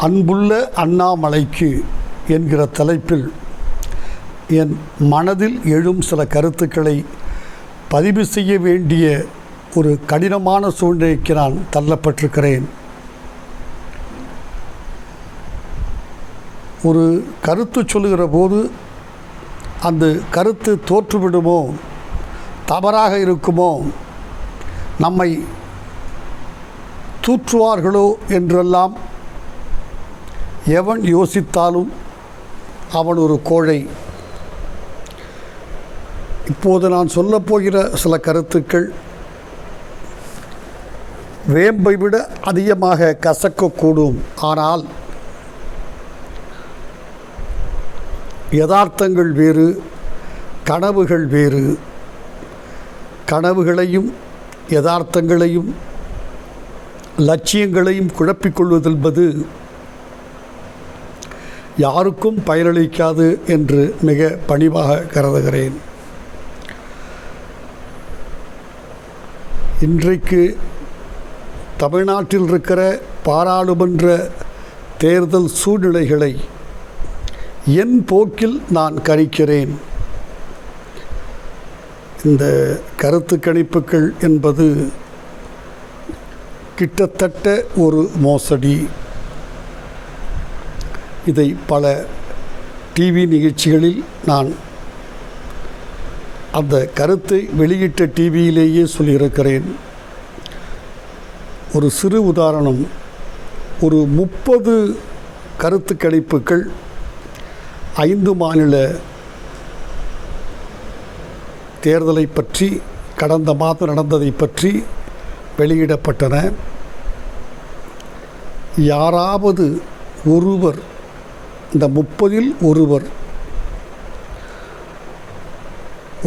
அன்புள்ள அண்ணாமலைக்கு என்கிற தலைப்பில் என் மனதில் எழும் சில கருத்துக்களை பதிவு செய்ய வேண்டிய ஒரு கடினமான சூழ்நிலைக்கு நான் தள்ளப்பட்டிருக்கிறேன். ஒரு கருத்து சொல்லுகிற போது அந்த கருத்து தோற்றுவிடுமோ, தவறாக இருக்குமோ, நம்மை தூற்றுவார்களோ என்றெல்லாம் எவன் யோசித்தாலும் அவன் ஒரு கோழை. இப்போது நான் சொல்லப்போகிற சில கருத்துக்கள் வேம்பை விட அதிகமாக கசக்கக்கூடும். ஆனால் யதார்த்தங்கள் வேறு, கனவுகள் வேறு. கனவுகளையும் யதார்த்தங்களையும் லட்சியங்களையும் குழப்பிக்கொள்வதென்பது யாருக்கும் பயனளிக்காது என்று மிக பணிவாக கருதுகிறேன். இன்றைக்கு தமிழ்நாட்டில் இருக்கிற பாராளுமன்ற தேர்தல் சூழ்நிலைகளை என் போக்கில் நான் கணிக்கிறேன். இந்த கருத்து கணிப்புகள் என்பது கிட்டத்தட்ட ஒரு மோசடி. இதை பல டிவி நிகழ்ச்சிகளில் நான் அந்த கருத்தை வெளியிட்ட டிவியிலேயே சொல்லியிருக்கிறேன். ஒரு சிறு உதாரணம், ஒரு 30 கருத்து கணிப்புகள் 5 மாநில தேர்தலை பற்றி, கடந்த மாதம் நடந்ததை பற்றி வெளியிடப்பட்டன. யாராவது ஒருவர், இந்த 30இல் ஒருவர்,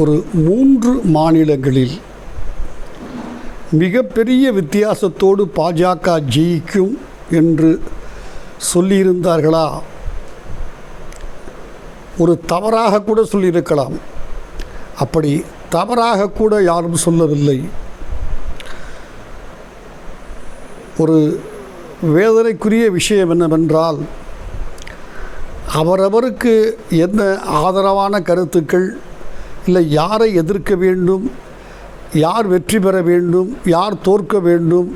ஒரு 3 மாநிலங்களில் மிகப்பெரிய வித்தியாசத்தோடு பாஜக ஜெயிக்கும் என்று சொல்லியிருந்தார்களா? ஒரு தவறாக கூட சொல்லியிருக்கலாம். அப்படி தவறாக கூட யாரும் சொல்லவில்லை. ஒரு வேதனைக்குரிய விஷயம் என்னவென்றால், அவரவருக்கு என்ன ஆதரவான கருத்துக்கள், இல்லை யாரை எதிர்க்க வேண்டும், யார் வெற்றி பெற வேண்டும், யார் தோற்க வேண்டும்,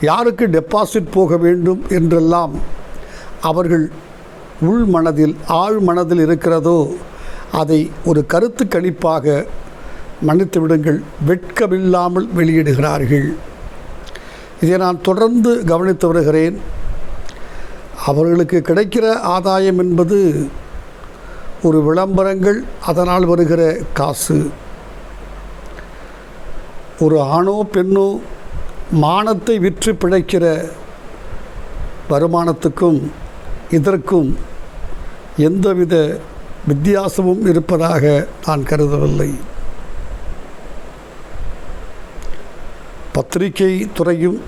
யாருக்கு டெபாசிட் போக வேண்டும் என்றெல்லாம் அவர்கள் உள் மனதில், ஆழ் மனதில் இருக்கிறதோ அதை ஒரு கருத்து கணிப்பாக மன்னித்து விடுங்கள், வெட்கமில்லாமல் வெளியிடுகிறார்கள். இதை நான் தொடர்ந்து கவனித்து வருகிறேன். அவர்களுக்கு கிடைக்கிற ஆதாயம் என்பது ஒரு விளம்பரங்கள், அதனால் வருகிற காசு. ஒரு ஆணோ பெண்ணோ மானத்தை விற்று பிழைக்கிற வருமானத்துக்கும் இதற்கும் எந்தவித வித்தியாசமும் இருப்பதாக நான் கருதவில்லை. பத்திரிகை துறையும்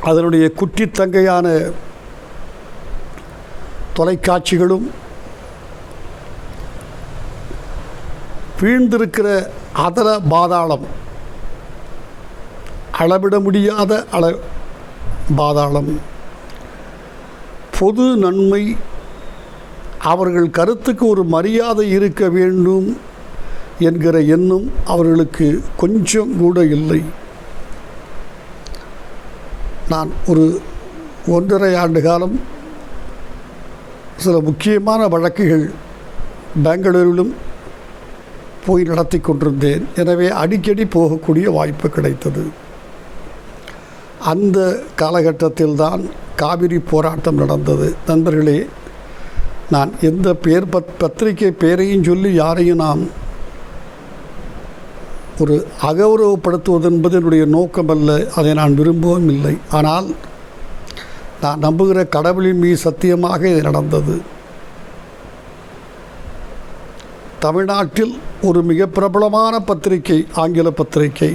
அதனுடைய குட்டித்தங்கையான தொலைக்காட்சிகளும் வீழ்ந்திருக்கிற அதல பாதாளம், அளவிட முடியாத பாதாளம். பொது நன்மை, அவர்கள் கருத்துக்கு ஒரு மரியாதை இருக்க வேண்டும் என்கிற எண்ணம் அவர்களுக்கு கொஞ்சம் கூட இல்லை. நான் ஒரு 1.5 ஆண்டு காலம் சில முக்கியமான வழக்குகள் பெங்களூரிலும் போய் நடத்தி கொண்டிருந்தேன். எனவே அடிக்கடி போகக்கூடிய வாய்ப்பு கிடைத்தது. அந்த காலகட்டத்தில்தான் காவிரி போராட்டம் நடந்தது. நண்பர்களே, நான் எந்த பத்திரிகை பெயரையும் சொல்லி யாரையும் நாம் ஒரு அகௌரவப்படுத்துவது என்பது என்னுடைய நோக்கமல்ல, அதை நான் விரும்பவும் இல்லை. ஆனால் நான் நம்புகிற கடவுளின் மீது சத்தியமாக இது நடந்தது. தமிழ்நாட்டில் ஒரு மிக பிரபலமான பத்திரிகை, ஆங்கில பத்திரிகை,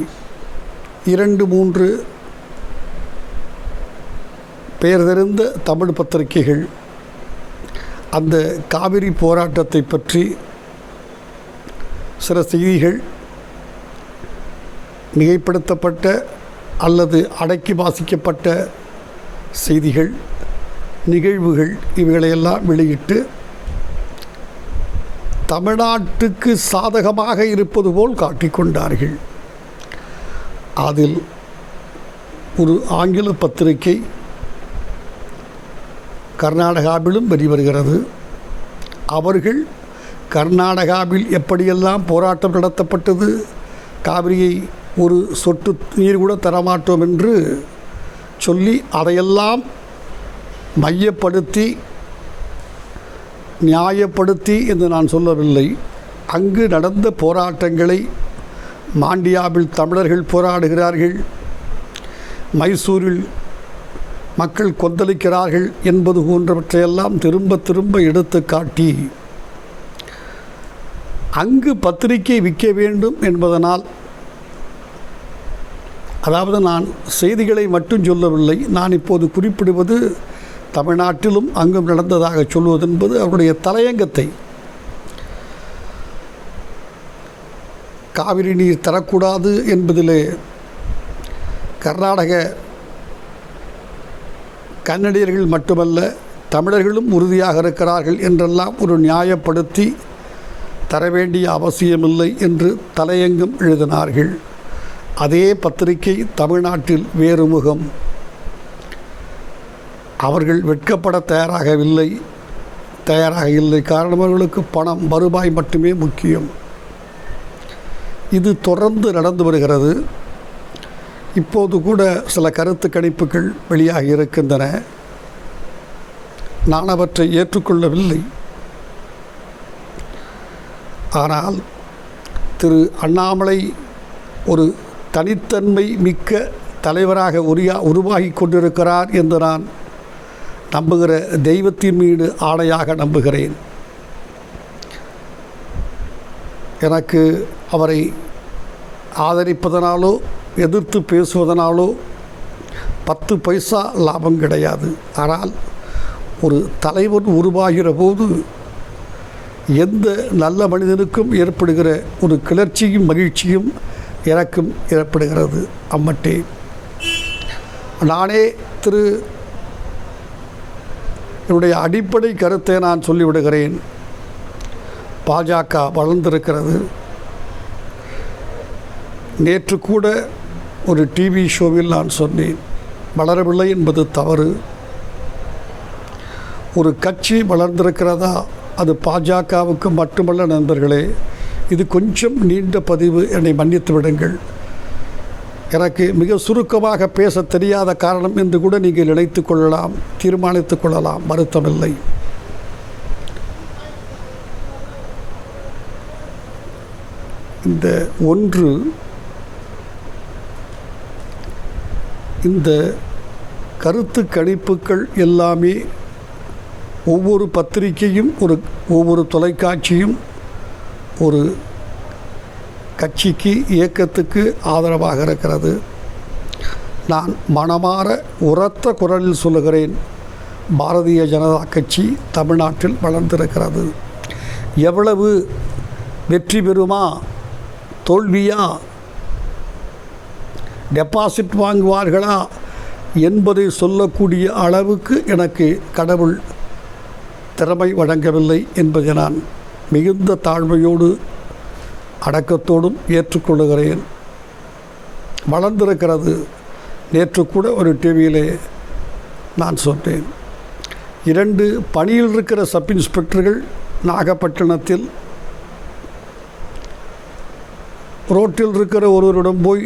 2-3 பெயர் தெரிந்த தமிழ் பத்திரிகைகள் அந்த காவிரி போராட்டத்தை பற்றி சில செய்திகள் மிகைப்படுத்தப்பட்ட அல்லது அடக்கி வாசிக்கப்பட்ட செய்திகள் நிகழ்வுகள் இவைகளையெல்லாம் வெளியிட்டு தமிழ்நாட்டுக்கு சாதகமாக இருப்பது போல் காட்டிக்கொண்டார்கள். அதில் ஒரு ஆங்கில பத்திரிகை கர்நாடகாவிலும் வெளிவருகிறது. அவர்கள் கர்நாடகாவில் எப்படியெல்லாம் போராட்டம் நடத்தப்பட்டது, காவிரியை ஒரு சொட்டு நீர் கூட தரமாட்டோம் என்று சொல்லி அதையெல்லாம் மையப்படுத்தி நியாயப்படுத்தி என்று நான் சொல்லவில்லை. அங்கு நடந்த போராட்டங்களை, மாண்டியாவில் தமிழர்கள் போராடுகிறார்கள், மைசூரில் மக்கள் கொந்தளிக்கிறார்கள் என்பது போன்றவற்றையெல்லாம் திரும்ப திரும்ப எடுத்து காட்டி அங்கு பத்திரிகை விற்க வேண்டும் என்பதனால், அதாவது நான் செய்திகளை மட்டும் சொல்லவில்லை, நான் இப்போது குறிப்பிடுவது தமிழ்நாட்டிலும் அங்கும் நடந்ததாக சொல்வது என்பது அவருடைய தலையங்கத்தை. காவிரி நீர் தரக்கூடாது என்பதிலே கர்நாடக கன்னடியர்கள் மட்டுமல்ல தமிழர்களும் உறுதியாக இருக்கிறார்கள் என்றெல்லாம் ஒரு நியாயப்படுத்தி தர வேண்டிய அவசியமில்லை என்று தலையங்கம் எழுதினார்கள். அதே பத்திரிகை தமிழ்நாட்டில் வேறு முகம். அவர்கள் வெட்கப்பட தயாராக இல்லை. காரணம் அவர்களுக்கு பணம், வருவாய் மட்டுமே முக்கியம். இது தொடர்ந்து நடந்து வருகிறது. இப்போது கூட சில கருத்து கணிப்புகள் வெளியாகி இருக்கின்றன. நான் அவற்றை ஏற்றுக்கொள்ளவில்லை. ஆனால் திரு அண்ணாமலை ஒரு தனித்தன்மை மிக்க தலைவராக உருவாகி கொண்டிருக்கிறார் என்று நான் நம்புகிற தெய்வத்தின் மீது ஆணையாக நம்புகிறேன். எனக்கு அவரை ஆதரிப்பதனாலோ எதிர்த்து பேசுவதனாலோ 10 பைசா லாபம் கிடையாது. ஆனால் ஒரு தலைவர் உருவாகிற போது எந்த நல்ல மனிதனுக்கும் ஏற்படுகிற ஒரு கிளர்ச்சியும் மகிழ்ச்சியும் எனக்கும் ஏற்படுகிறது. அம்மட்டே நானே என்னுடைய அடிப்படை கருத்தை நான் சொல்லிவிடுகிறேன். பாஜக வளர்ந்திருக்கிறது. நேற்று கூட ஒரு டிவி ஷோவில் நான் சொன்னேன், வளரவில்லை என்பது தவறு. ஒரு கட்சி வளர்ந்திருக்கிறதா அது பாஜகவுக்கு மட்டுமல்ல நண்பர்களே. இது கொஞ்சம் நீண்ட பதிவு, என்னை மன்னித்து விடுங்கள். எனக்கு மிக சுருக்கமாக பேச தெரியாத காரணம் என்று கூட நீங்கள் நினைத்து கொள்ளலாம், தீர்மானித்து கொள்ளலாம், வருத்தமில்லை. இந்த கருத்து கணிப்புகள் எல்லாமே ஒவ்வொரு பத்திரிகையும் ஒவ்வொரு தொலைக்காட்சியும் ஒரு கட்சிக்கு, இயக்கத்துக்கு ஆதரவாக இருக்கிறது. நான் மனமாற உரத்த குரலில் சொல்லுகிறேன், பாரதிய ஜனதா கட்சி தமிழ்நாட்டில் வளர்ந்திருக்கிறது. எவ்வளவு வெற்றி பெறுமா, தோல்வியா, டெபாசிட் வாங்குவார்களா என்பதை சொல்லக்கூடிய அளவுக்கு எனக்கு கடவுள் திறமை வழங்கவில்லை என்பதை நான் மிகுந்த தாழ்மையோடு அடக்கத்தோடும் ஏற்றுக்கொள்ளுகிறேன். வளர்ந்திருக்கிறது. நேற்று கூட ஒரு டிவியிலே நான் சொன்னேன், 2 பணியில் இருக்கிற சப் இன்ஸ்பெக்டர்கள் நாகப்பட்டினத்தில் ரோட்டில் இருக்கிற ஒருவரிடம் போய்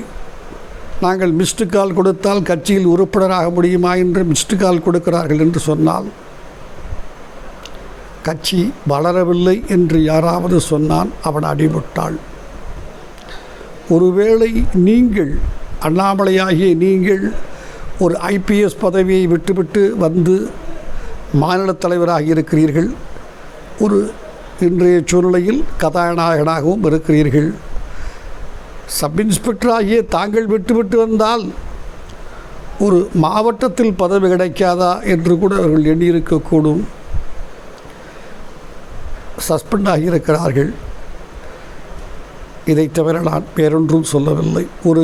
நாங்கள் மிஸ்டு கால் கொடுத்தால் கட்சியில் உறுப்பினராக முடியுமா என்று மிஸ்டு கால் கொடுக்கிறார்கள் என்று சொன்னால், கட்சி வளரவில்லை என்று யாராவது சொன்னான் அவன் அடிபட்டாள். ஒருவேளை நீங்கள், அண்ணாமலையாகிய நீங்கள், ஒரு IPS பதவியை விட்டுவிட்டு வந்து மாநில தலைவராக இருக்கிறீர்கள். ஒரு இன்றைய சூழ்நிலையில் கதாநாயகனாகவும் இருக்கிறீர்கள். சப் இன்ஸ்பெக்டராகிய தாங்கள் விட்டுவிட்டு வந்தால் ஒரு மாவட்டத்தில் பதவி கிடைக்காதா என்று கூட அவர்கள் எண்ணியிருக்கக்கூடும். சஸ்பெண்ட் ஆகியிருக்கிறார்கள். இதை தவிர நான் வேறொன்றும் சொல்லவில்லை. ஒரு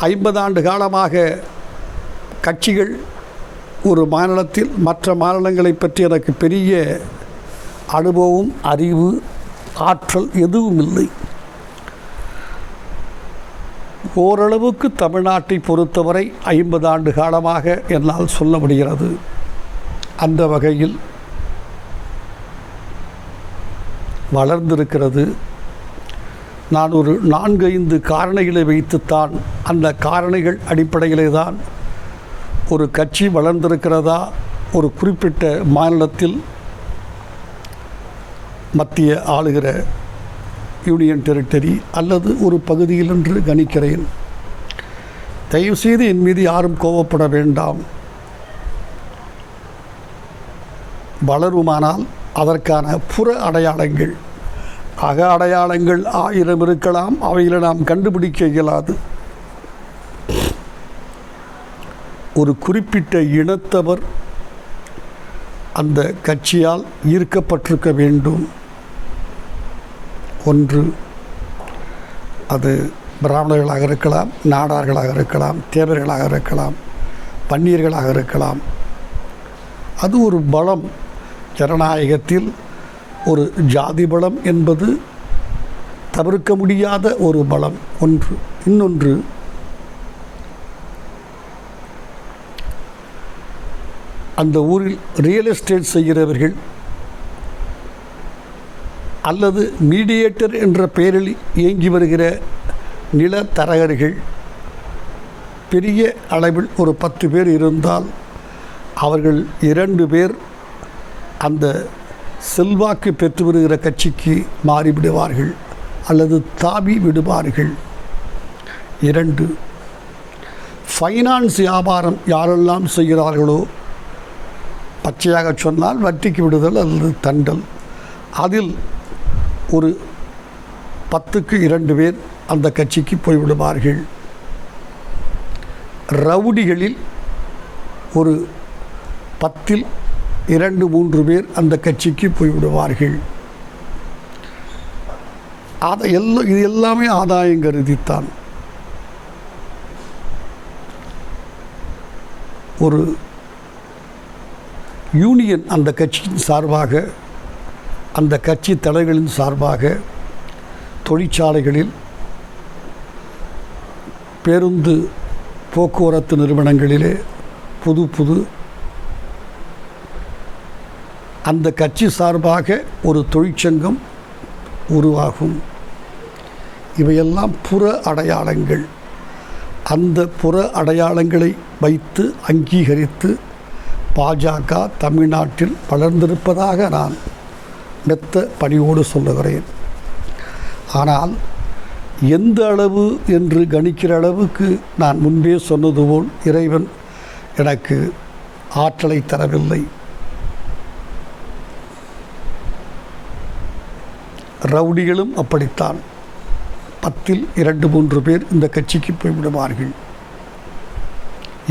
50 ஆண்டு காலமாக கட்சிகள் ஒரு மாநிலத்தில் மற்ற மாநிலங்களை பற்றி எனக்கு பெரிய அனுபவம், அறிவு, ஆற்றல் எதுவும் இல்லை. ஓரளவுக்கு தமிழ்நாட்டை பொறுத்தவரை 50 ஆண்டு காலமாக என்னால் சொல்ல முடிகிறது. அந்த வகையில் வளர்ந்திருக்கிறது. நான் ஒரு 4-5 காரணிகளை வைத்துத்தான், அந்த காரணிகள் அடிப்படையிலே தான் ஒரு கட்சி வளர்ந்திருக்கிறதா, ஒரு குறிப்பிட்ட மாநிலத்தில் மத்திய ஆளுகிற யூனியன் டெரிட்டரி அல்லது ஒரு பகுதியில் என்று கணிக்கிறேன். தயவுசெய்து என் மீது யாரும் கோபப்பட வேண்டாம். வளருமானால் அதற்கான புற அடையாளங்கள், அக அடையாளங்கள் 1000 இருக்கலாம், அவைகளை நாம் கண்டுபிடிக்க இயலாது. ஒரு குறிப்பிட்ட இனத்தவர் அந்த கட்சியால் ஈர்க்கப்பட்டிருக்க வேண்டும். ஒன்று, அது பிராமணர்களாக இருக்கலாம், நாடார்களாக இருக்கலாம், தேவர்களாக இருக்கலாம், பன்னியர்களாக இருக்கலாம். அது ஒரு பலம். ஜனநாயகத்தில் ஒரு ஜாதி பலம் என்பது தவிர்க்க முடியாத ஒரு பலம் ஒன்று. இன்னொன்று, அந்த ஊரில் ரியல் எஸ்டேட் செய்கிறவர்கள் அல்லது மீடியேட்டர் என்ற பெயரில் இயங்கி வருகிற நிலத்தரகர்கள் பெரிய அளவில் ஒரு 10 பேர் இருந்தால் அவர்கள் 2 பேர் அந்த செல்வாக்கு பெற்று வருகிற கட்சிக்கு மாறிவிடுவார்கள் அல்லது தாவி விடுவார்கள். 2, ஃபைனான்ஸ் வியாபாரம் யாரெல்லாம் செய்கிறார்களோ, பச்சையாக சொன்னால் வட்டிக்கு விடுதல் அல்லது தண்டல், அதில் ஒரு 10க்கு 2 பேர் அந்த கட்சிக்கு போய்விடுவார்கள். ரவுடிகளில் ஒரு 10ல் 2-3 பேர் அந்த கட்சிக்கு போய்விடுவார்கள். இது எல்லாமே ஆதாயம் கருதித்தான். ஒரு யூனியன் அந்த கட்சியின் சார்பாக, அந்த கட்சி தலைவர்களின் சார்பாக தொழிற்சாலைகளில், பேருந்து போக்குவரத்து நிறுவனங்களிலே புது அந்த கட்சி சார்பாக ஒரு தொழிற்சங்கம் உருவாகும். இவையெல்லாம் புற அடையாளங்கள். அந்த புற அடையாளங்களை வைத்து அங்கீகரித்து பாஜக தமிழ்நாட்டில் வளர்ந்திருப்பதாக நான் மெத்த பணியோடு சொல்லுகிறேன். ஆனால் எந்த அளவு என்று கணிக்கிற அளவுக்கு நான் முன்பே சொன்னது போல் இறைவன் எனக்கு ஆற்றலை தரவில்லை. ரவுடிகளும் அப்படித்தான். 10ல் 2-3 பேர் இந்த கட்சிக்கு போய்விடுவார்கள்.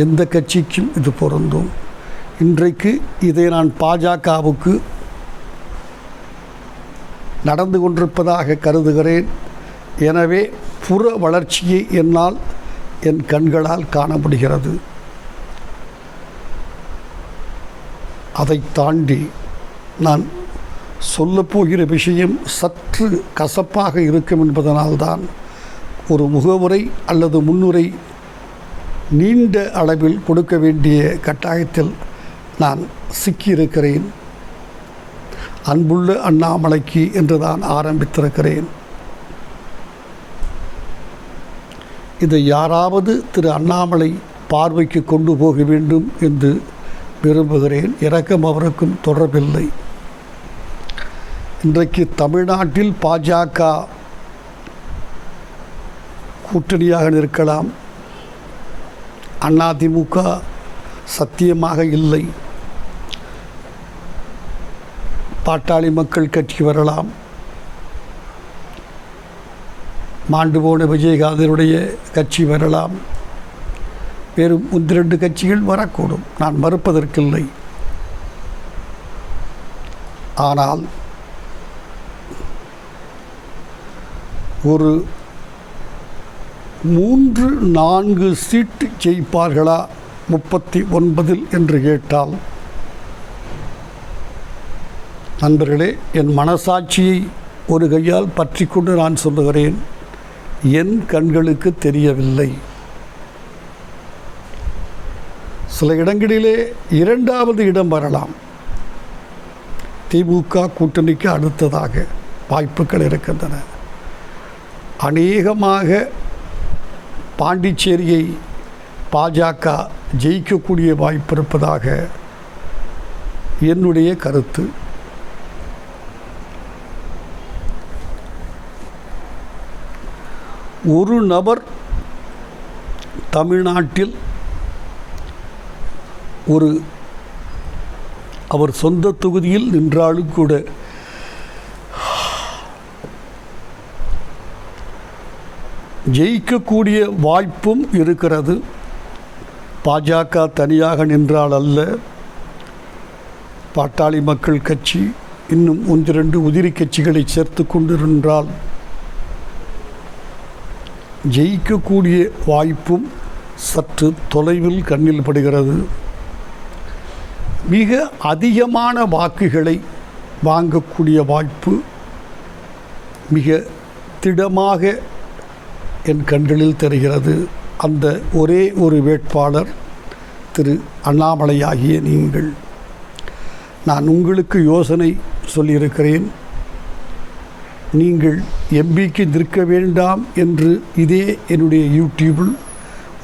எந்த கட்சிக்கும் இது பொருந்தும். இன்றைக்கு இதை நான் பாஜகவுக்கு நடந்து கொண்டிருப்பதாக கருதுகிறேன். எனவே புற வளர்ச்சியை என்னால் என் கண்களால் காண முடிகிறது. அதை தாண்டி நான் சொல்லப்போகிற விஷயம் சற்று கசப்பாக இருக்கும் என்பதனால்தான் ஒரு முகவுரை அல்லது முன்னுரை நீண்ட அளவில் கொடுக்க வேண்டிய கட்டாயத்தில் நான் சிக்கியிருக்கிறேன். அன்புள்ள அண்ணாமலைக்கு என்று தான் ஆரம்பித்திருக்கிறேன். இதை யாராவது திரு அண்ணாமலை பார்வைக்கு கொண்டு போக வேண்டும் என்று விரும்புகிறேன். எனக்கும் அவருக்கும் தொடர்பில்லை. இன்றைக்கு தமிழ்நாட்டில் பாஜக கூட்டணியாக நிற்கலாம். அதிமுக சத்தியமாக இல்லை. பாட்டாளி மக்கள் கட்சி வரலாம். மாண்டு போன விஜயகாந்தனுடைய கட்சி வரலாம். வேறு 1-2 கட்சிகள் வரக்கூடும். நான் மறுப்பதற்கில்லை. ஆனால் ஒரு 3-4 சீட்டு ஜெயிப்பார்களா 39 என்று கேட்டால், நண்பர்களே, என் மனசாட்சியை ஒரு கையால் பற்றி கொண்டு நான் சொல்லுகிறேன், என் கண்களுக்கு தெரியவில்லை. சில இடங்களிலே 2வது இடம் வரலாம். திமுக கூட்டணிக்கு அடுத்ததாக வாய்ப்புகள் இருக்கின்றன. அநேகமாக பாண்டிச்சேரியை பாஜக ஜெயிக்கக்கூடிய வாய்ப்பு இருப்பதாக என்னுடைய கருத்து. ஒரு நபர் தமிழ்நாட்டில் அவர் சொந்த தொகுதியில் நின்றாலும் கூட ஜெயிக்கக்கூடிய வாய்ப்பும் இருக்கிறது. பாஜக தனியாக நின்றால் அல்ல, பாட்டாளி மக்கள் கட்சி இன்னும் 1-2 உதிரி கட்சிகளை சேர்த்து கொண்டு நின்றால் ஜெயிக்கக்கூடிய வாய்ப்பும் சற்று தொலைவில் கண்ணில் படுகிறது. மிக அதிகமான வாக்குகளை வாங்கக்கூடிய வாய்ப்பு மிக திடமாக என் கண்களில் தெரிகிறது. அந்த ஒரே ஒரு வேட்பாளர் திரு அண்ணாமலை ஆகிய நீங்கள். நான் உங்களுக்கு யோசனை சொல்லியிருக்கிறேன். நீங்கள் எம்பிக்கு நிற்க வேண்டாம் என்று இதே என்னுடைய யூடியூபில்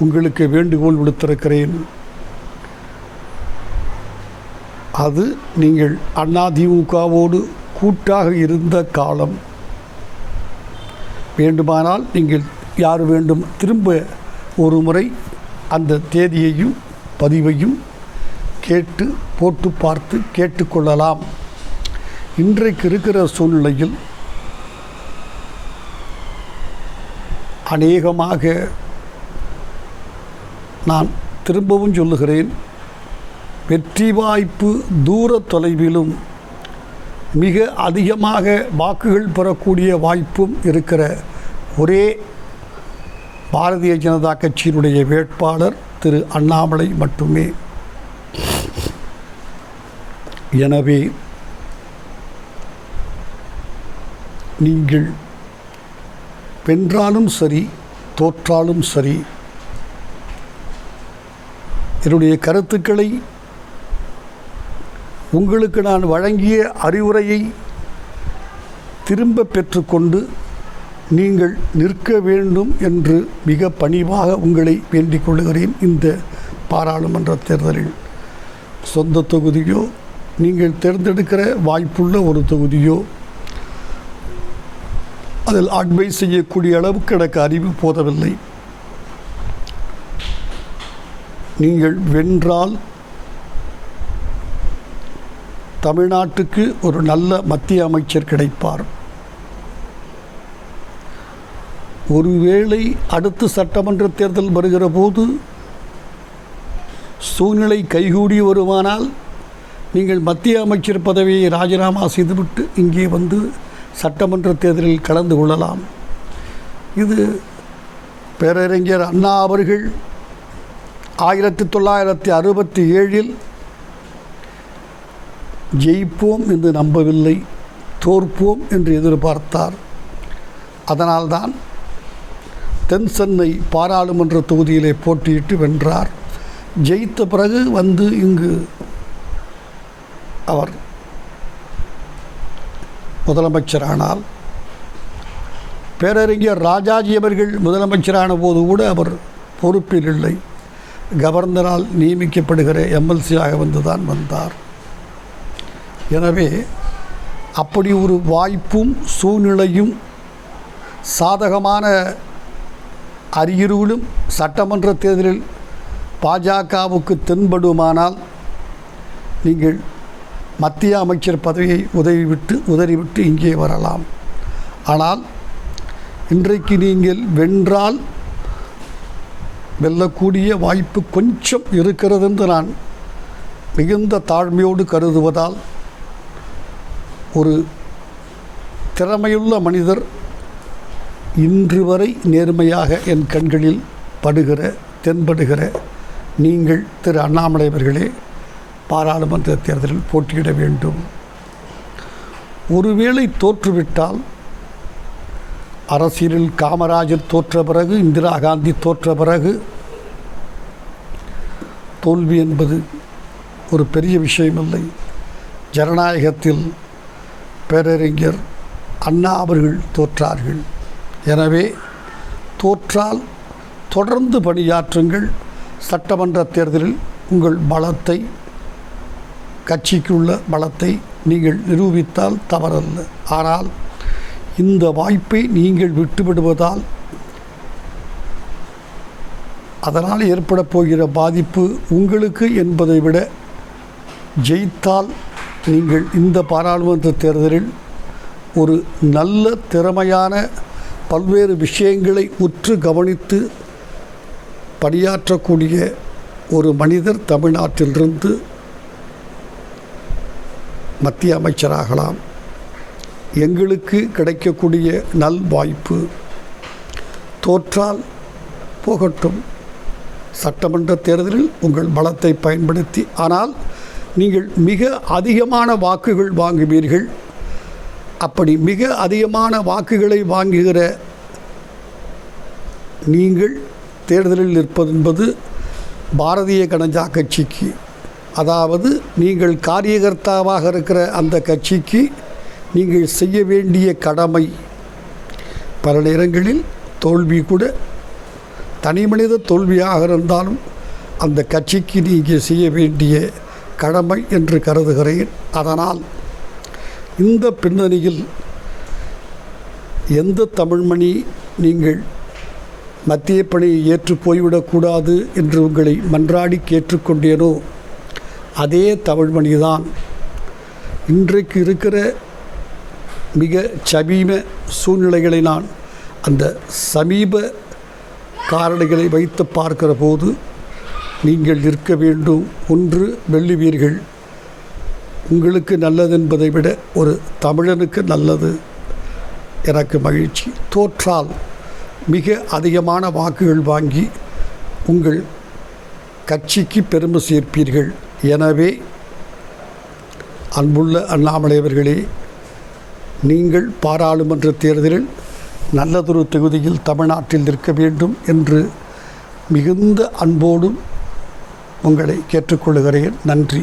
உங்களுக்கு வேண்டுகோள் விடுத்திருக்கிறேன். அது நீங்கள் அதிமுகவோடு கூட்டாக இருந்த காலம். வேண்டுமானால் நீங்கள் யார் வேண்டும் திரும்ப ஒரு முறை அந்த தேதியையும் பதிவையும் கேட்டு போட்டு பார்த்து கேட்டுக்கொள்ளலாம். இன்றைக்கு இருக்கிற சூழ்நிலையில் அநேகமாக நான் திரும்பவும் சொல்லுகிறேன், வெற்றி வாய்ப்பு தூர தொலைவிலும் மிக அதிகமாக வாக்குகள் பெறக்கூடிய வாய்ப்பும் இருக்கிற ஒரே பாரதிய ஜனதா கட்சியினுடைய வேட்பாளர் திரு அண்ணாமலை மட்டுமே. எனவே நீங்கள் வென்றாலும் சரி தோற்றாலும் சரி என்னுடைய கருத்துக்களை, உங்களுக்கு நான் வழங்கிய அறிவுரையை திரும்ப பெற்றுக்கொண்டு நீங்கள் நிற்க வேண்டும் என்று மிக பணிவாக உங்களை வேண்டிக் கொள்கிறேன். இந்த பாராளுமன்ற தேர்தலில் சொந்த தொகுதியோ நீங்கள் தேர்ந்தெடுக்கிற வாய்ப்புள்ள ஒரு தொகுதியோ அதில் அட்வைஸ் செய்யக்கூடிய அளவுக்கு எனக்கு அறிவு போதவில்லை. நீங்கள் வென்றால் தமிழ்நாட்டுக்கு ஒரு நல்ல மத்திய அமைச்சர் கிடைப்பார். ஒருவேளை அடுத்த சட்டமன்ற தேர்தல் வருகிற போது சூழ்நிலை கைகூடி வருமானால் நீங்கள் மத்திய அமைச்சர் பதவியை ராஜினாமா செய்துவிட்டு இங்கே வந்து சட்டமன்ற தேர்தலில் கலந்து கொள்ளலாம். இது பேரறிஞர் அண்ணா அவர்கள் 1967 ஜெயிப்போம் என்று நம்பவில்லை, தோற்போம் என்று எதிர்பார்த்தார். அதனால்தான் தென் சென்னை பாராளுமன்ற தொகுதியிலே போட்டியிட்டு வென்றார். ஜெயித்த பிறகு வந்து இங்கு அவர் முதலமைச்சரானால், பேரறிஞர் ராஜாஜி அவர்கள் முதலமைச்சரான போது கூட அவர் பொறுப்பில் இல்லை, கவர்னரால் நியமிக்கப்படுகிற எம்எல்சியாக வந்துதான் வந்தார். எனவே அப்படி ஒரு வாய்ப்பும் சூழ்நிலையும் சாதகமான அறிகுறிகளும் சட்டமன்ற தேர்தலில் பாஜகவுக்கு தென்படுமானால் நீங்கள் மத்திய அமைச்சர் பதவியை உதறிவிட்டு இங்கே வரலாம். ஆனால் இன்றைக்கு நீங்கள் வென்றால் வெல்லக்கூடிய வாய்ப்பு கொஞ்சம் இருக்கிறது என்று நான் மிகுந்த தாழ்மையோடு கருதுவதால், ஒரு திறமையுள்ள மனிதர் இன்று வரை நேர்மையாக என் கண்களில் தென்படுகிற நீங்கள் திரு அண்ணாமலை அவர்களே பாராளுமன்ற தேர்தலில் போட்டியிட வேண்டும். ஒருவேளை தோற்றுவிட்டால் அரசியலில் காமராஜர் தோற்ற பிறகு, இந்திரா காந்தி தோற்ற பிறகு தோல்வி என்பது ஒரு பெரிய விஷயமில்லை. ஜனநாயகத்தில் பேரறிஞர் அண்ணா அவர்கள் தோற்றார்கள். எனவே தோற்றால் தொடர்ந்து பணியாற்றுங்கள். சட்டமன்ற தேர்தலில் உங்கள் பலத்தை, கட்சிக்குள்ள பலத்தை நீங்கள் நிரூபித்தால் தவறல்ல. ஆனால் இந்த வாய்ப்பை நீங்கள் விட்டுவிடுவதால் அதனால் ஏற்பட போகிற பாதிப்பு உங்களுக்கு என்பதை விட, ஜெயித்தால் நீங்கள் இந்த பாராளுமன்ற தேர்தலில் ஒரு நல்ல திறமையான பல்வேறு விஷயங்களை உற்று கவனித்து பணியாற்றக்கூடிய ஒரு மனிதர் தமிழ்நாட்டிலிருந்து மத்திய அமைச்சராகலாம். எங்களுக்கு கிடைக்கக்கூடிய நல் வாய்ப்பு. தோற்றால் போகட்டும். சட்டமன்ற தேர்தலில் உங்கள் பலத்தை பயன்படுத்தி, ஆனால் நீங்கள் மிக அதிகமான வாக்குகள் வாங்குவீர்கள். அப்படி மிக அதிகமான வாக்குகளை வாங்குகிற நீங்கள் தேர்தலில் நிற்பது என்பது பாரதிய ஜனதா கட்சிக்கு, அதாவது நீங்கள் காரியகர்த்தாவாக இருக்கிற அந்த கட்சிக்கு நீங்கள் செய்ய வேண்டிய கடமை. பல நேரங்களில் தோல்வி கூட தனி மனித தோல்வியாக இருந்தாலும் அந்த கட்சிக்கு நீங்கள் செய்ய வேண்டிய கடமை என்று கருதுகிறேன். அதனால் இந்த பின்னணியில் எந்த தமிழ்மணி நீங்கள் மத்திய பணியை ஏற்று போய்விடக்கூடாது என்று உங்களை மன்றாடி கேட்டுக்கொண்டேனோ, அதே தமிழ்மணிதான் இன்றைக்கு இருக்கிற மிக சமீப சூழ்நிலைகளை நான் அந்த சமீப காரணிகளை வைத்து பார்க்கிற போது நீங்கள் இருக்க வேண்டும். ஒன்று வெல்லுவீர்கள். உங்களுக்கு நல்லது என்பதை விட ஒரு தமிழனுக்கு நல்லது. எனக்கு மகிழ்ச்சி. தோற்றால் மிக அதிகமான வாக்குகள் வாங்கி உங்கள் கட்சிக்கு பெருமை சேர்ப்பீர்கள். எனவே அன்புள்ள அண்ணாமலை அவர்களே, நீங்கள் பாராளுமன்ற தேர்தலில் நல்லதொரு தொகுதியில் தமிழ்நாட்டில் இருக்க வேண்டும் என்று மிகுந்த அன்போடும் உங்களை கேட்டுக்கொள்கிறேன். நன்றி.